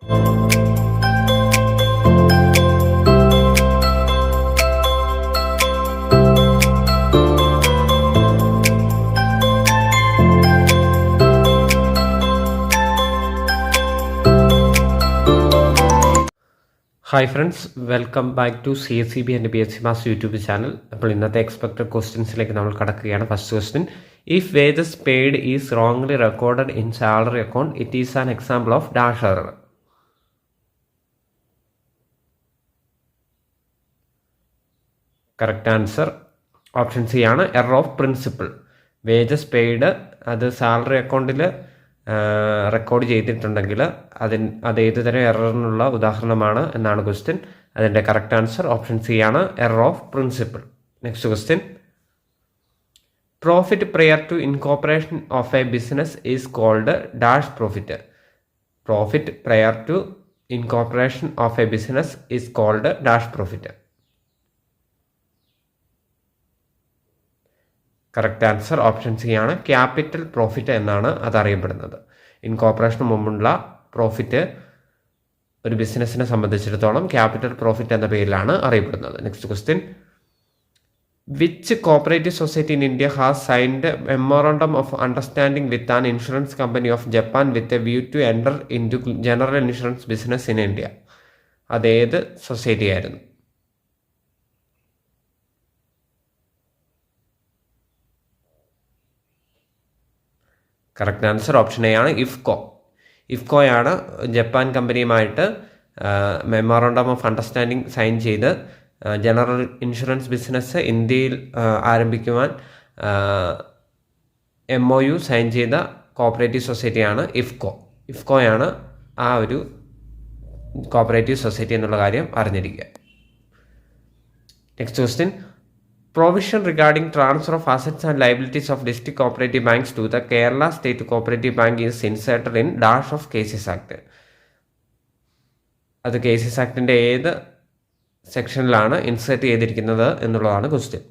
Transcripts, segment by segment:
Hi friends, welcome back to CSEB and BSc Maths YouTube channel. അപ്പോൾ ഇന്നത്തെ expected ക്വസ്റ്റ്യൻസിലേക്ക് നമ്മൾ കടക്കുകയാണ്. First question: if wages paid is wrongly recorded in salary account, it is an example of dash error. Correct answer option C ആണ്, error of principle. Wages paid അത് salary അക്കൗണ്ടിൽ record ചെയ്തിട്ടുണ്ടെങ്കിൽ അത് ഏത് തരം എററിനുള്ള ഉദാഹരണമാണ് എന്നാണ് ക്വസ്റ്റ്യൻ. അതിൻ്റെ കറക്റ്റ് ആൻസർ ഓപ്ഷൻ സി ആണ്, error of principle. Next question: profit prior to incorporation of a business is called dash profit. Profit prior to incorporation of a business is called dash profit. Correct answer option C ആണ്, capital profit എന്നാണ് അത് അറിയപ്പെടുന്നത്. ഇൻകോർപ്പറേഷന് മുമ്പുള്ള profit ഒരു ബിസിനസ്സിനെ സംബന്ധിച്ചിടത്തോളം capital profit എന്ന പേരിലാണ് അറിയപ്പെടുന്നത്. Next question: which cooperative society in India has signed memorandum of understanding with an insurance company of Japan with a view to enter into general insurance business in India? അതേത് society ആയിരുന്നു? Correct answer option A ആണ്, ഇഫ്കോ. ഇഫ്കോയാണ് Japan കമ്പനിയുമായിട്ട് memorandum of understanding sign ചെയ്ത് general insurance business ഇന്ത്യയിൽ ആരംഭിക്കുവാൻ MOU sign ചെയ്ത cooperative സൊസൈറ്റിയാണ് ഇഫ്കോ. ഇഫ്കോയാണ് ആ ഒരു കോപ്പറേറ്റീവ് സൊസൈറ്റി എന്നുള്ള കാര്യം അറിഞ്ഞിരിക്കുക. Next question: provision regarding transfer of assets and liabilities of district cooperative banks to the Kerala State Cooperative Bank is inserted in dash of Cases Act. അത് cases ആക്ടിൻ്റെ ഏത് സെക്ഷനിലാണ് ഇൻസേർട്ട് ചെയ്തിരിക്കുന്നത് എന്നുള്ളതാണ് ക്വസ്റ്റ്യൻ.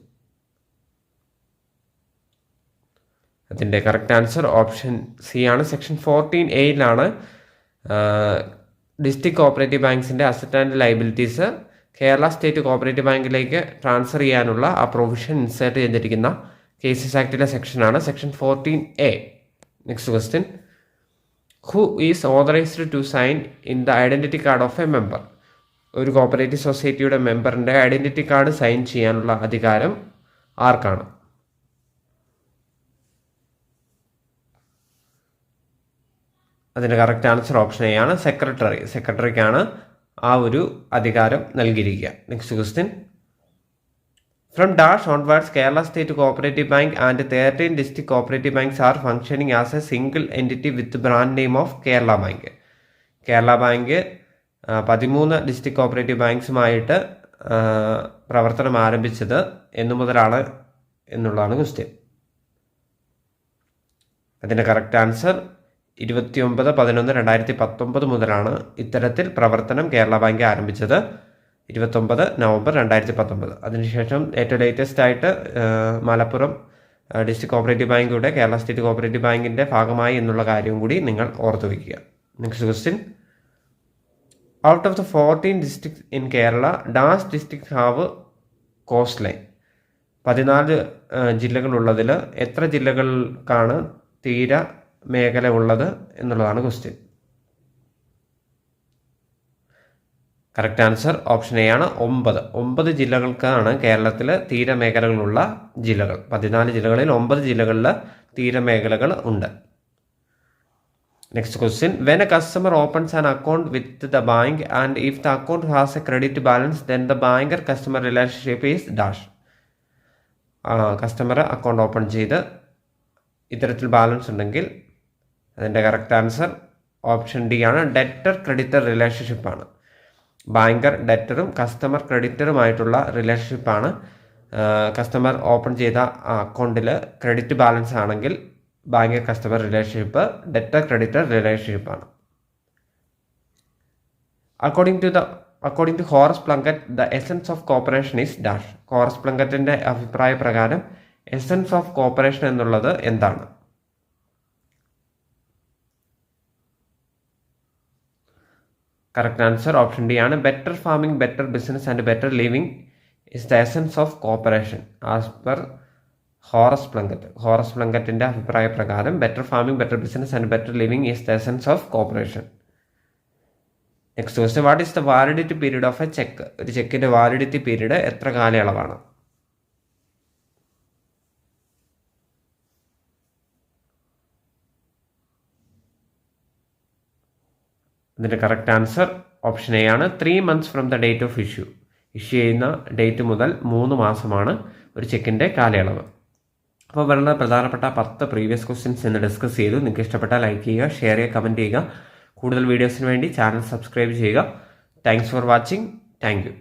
അതിൻ്റെ കറക്റ്റ് ആൻസർ ഓപ്ഷൻ സി ആണ്, section 14A district cooperative ബാങ്ക്സിൻ്റെ asset and liabilities Kerala state cooperative ബാങ്കിലേക്ക് ട്രാൻസ്ഫർ ചെയ്യാനുള്ള ആ പ്രൊവിഷൻ ഇൻസേർട്ട് ചെയ്തിരിക്കുന്ന കേസസ് ആക്ടിലെ സെക്ഷനാണ് section 14A. Next question: who is authorised to sign in the identity card of a member? ഒരു cooperative സൊസൈറ്റിയുടെ മെമ്പറിൻ്റെ ഐഡൻറ്റിറ്റി കാർഡ് സൈൻ ചെയ്യാനുള്ള അധികാരം ആർക്കാണ്? അതിൻ്റെ കറക്റ്റ് ആൻസർ ഓപ്ഷൻ എ ആണ്, സെക്രട്ടറി. സെക്രട്ടറിക്കാണ് ആ ഒരു അധികാരം നൽകിയിരിക്കുക. Next question: from dash onwards Kerala state cooperative bank and 13 district cooperative banks are functioning as a single entity with brand name of Kerala bank. Kerala bank 13 district cooperative ബാങ്ക്സുമായിട്ട് പ്രവർത്തനം ആരംഭിച്ചത് എന്നു മുതലാണ് എന്നുള്ളതാണ് ക്വസ്റ്റ്യൻ. അതിൻ്റെ കറക്റ്റ് ആൻസർ 29/11/2019 മുതലാണ് ഇത്തരത്തിൽ പ്രവർത്തനം കേരള ബാങ്ക് ആരംഭിച്ചത്, 29 നവംബർ 2019. അതിനുശേഷം ഏറ്റവും ലേറ്റസ്റ്റ് ആയിട്ട് മലപ്പുറം ഡിസ്ട്രിക്ട് കോപ്പറേറ്റീവ് ബാങ്കിലൂടെ കേരള സ്റ്റേറ്റ് കോപ്പറേറ്റീവ് ബാങ്കിൻ്റെ ഭാഗമായി എന്നുള്ള കാര്യവും കൂടി നിങ്ങൾ ഓർത്തു വയ്ക്കുക. Next question: out of the 14 districts in Kerala dash district have coast line? 14 ജില്ലകളുള്ളതിൽ എത്ര ജില്ലകൾക്കാണ് തീര മേഖല ഉള്ളത് എന്നുള്ളതാണ് question. Correct answer option A ആണ്, 9 ജില്ലകൾക്കാണ് കേരളത്തിൽ തീരമേഖലകളുള്ള ജില്ലകൾ. 14 ജില്ലകളിൽ 9 ജില്ലകളിൽ തീരമേഖലകൾ ഉണ്ട്. Next question: when a customer opens an account with the bank and if the account has a credit balance then the banker customer relationship is dash. Customer account open ചെയ്ത് ഇത്തരത്തിൽ balance ഉണ്ടെങ്കിൽ അതിൻ്റെ കറക്റ്റ് ആൻസർ ഓപ്ഷൻ ഡി ആണ്, debtor creditor റിലേഷൻഷിപ്പാണ്. Banker ഡെറ്ററും customer ക്രെഡിറ്ററുമായിട്ടുള്ള റിലേഷൻഷിപ്പാണ്. Customer open ചെയ്ത അക്കൗണ്ടിൽ ക്രെഡിറ്റ് ബാലൻസ് ആണെങ്കിൽ banker customer relationship debtor creditor റിലേഷൻഷിപ്പാണ്. According to Horace Plunkett the essence of cooperation is dash. Horace പ്ലങ്കറ്റിൻ്റെ അഭിപ്രായ പ്രകാരം എസൻസ് ഓഫ് കോപ്പറേഷൻ എന്നുള്ളത് എന്താണ്? കറക്റ്റ് ആൻസർ ഓപ്ഷൻ ഡി ആണ്. Better farming, better business and better living is the essence of cooperation as per Horace Plunkett. Horace പ്ലങ്കറ്റിൻ്റെ അഭിപ്രായ പ്രകാരം better farming, better business and better living is the essence of cooperation. Next question, what is the validity period of a cheque? ഒരു ചെക്കിൻ്റെ validity period എത്ര കാലയളവാണ്? ഇതിൻ്റെ correct answer option A ആണ്. 3 months from the date of issue. Issue ചെയ്യുന്ന date മുതൽ 3 മാസമാണ് ഒരു ചെക്കിൻ്റെ കാലയളവ്. അപ്പോൾ വളരെ പ്രധാനപ്പെട്ട 10 പ്രീവിയസ് ക്വസ്റ്റ്യൻസ് ഇന്ന് ഡിസ്കസ് ചെയ്തു. നിങ്ങൾക്ക് ഇഷ്ടപ്പെട്ടാൽ ലൈക്ക് ചെയ്യുക, ഷെയർ ചെയ്യുക, കമൻറ്റ് ചെയ്യുക. കൂടുതൽ വീഡിയോസിന് വേണ്ടി ചാനൽ സബ്സ്ക്രൈബ് ചെയ്യുക. Thanks for watching. Thank you.